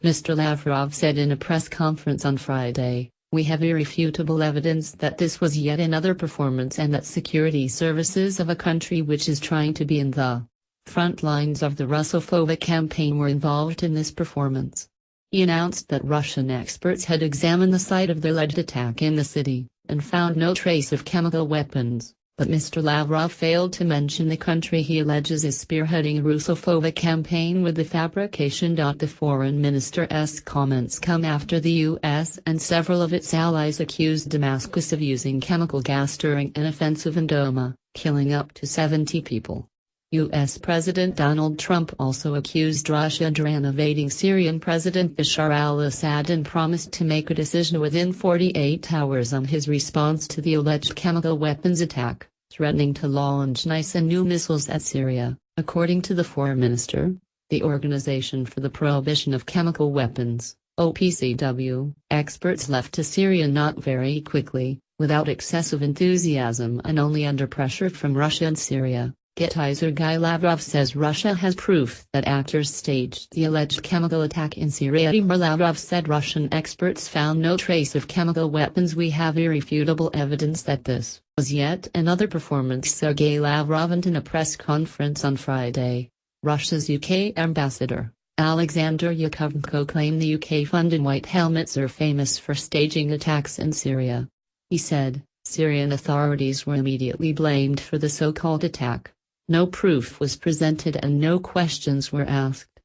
Mr. Lavrov said in a press conference on Friday, "We have irrefutable evidence that this was yet another performance and that security services of a country which is trying to be in the front lines of the Russophobic campaign were involved in this performance." He announced that Russian experts had examined the site of the alleged attack in the city, and found no trace of chemical weapons, but Mr. Lavrov failed to mention the country he alleges is spearheading a Russophobic campaign with the fabrication. The foreign minister's comments come after the U.S. and several of its allies accused Damascus of using chemical gas during an offensive in Douma, killing up to 70 people. U.S. President Donald Trump also accused Russia of renovating Syrian President Bashar al-Assad and promised to make a decision within 48 hours on his response to the alleged chemical weapons attack, threatening to launch new missiles at Syria, according to the foreign minister. The Organization for the Prohibition of Chemical Weapons, OPCW, experts left to Syria not very quickly, without excessive enthusiasm and only under pressure from Russia and Syria. Sergei Lavrov says Russia has proof that actors staged the alleged chemical attack in Syria. Lavrov said Russian experts found no trace of chemical weapons. "We have irrefutable evidence that this was yet another performance," Sergei Lavrov said in a press conference on Friday. Russia's UK ambassador, Alexander Yakovenko, claimed the UK-funded White Helmets are famous for staging attacks in Syria. He said, "Syrian authorities were immediately blamed for the so-called attack. No proof was presented and no questions were asked.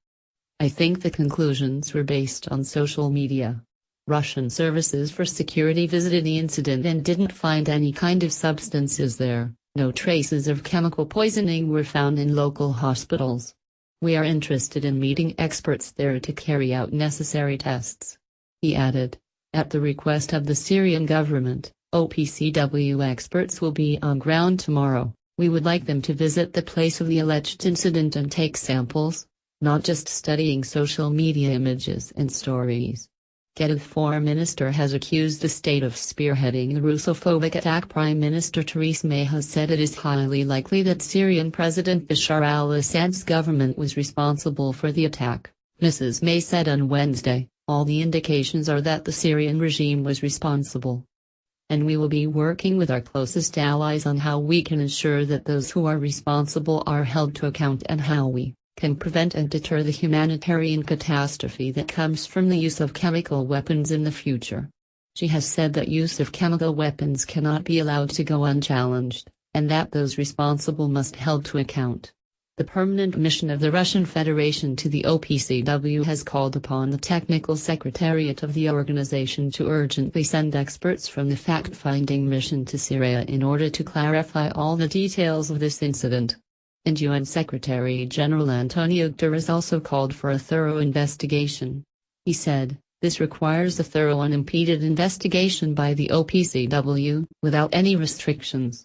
I think the conclusions were based on social media. Russian services for security visited the incident and didn't find any kind of substances there. No traces of chemical poisoning were found in local hospitals. We are interested in meeting experts there to carry out necessary tests." He added, "At the request of the Syrian government, OPCW experts will be on ground tomorrow. We would like them to visit the place of the alleged incident and take samples, not just studying social media images and stories." The foreign minister has accused the state of spearheading the Russophobic attack. Prime Minister Theresa May has said it is highly likely that Syrian President Bashar al-Assad's government was responsible for the attack. Mrs. May said on Wednesday, "All the indications are that the Syrian regime was responsible. And we will be working with our closest allies on how we can ensure that those who are responsible are held to account and how we can prevent and deter the humanitarian catastrophe that comes from the use of chemical weapons in the future." She has said that use of chemical weapons cannot be allowed to go unchallenged, and that those responsible must be held to account. The permanent mission of the Russian Federation to the OPCW has called upon the Technical Secretariat of the organization to urgently send experts from the fact-finding mission to Syria in order to clarify all the details of this incident. And UN Secretary-General Antonio Guterres also called for a thorough investigation. He said, "This requires a thorough unimpeded investigation by the OPCW, without any restrictions."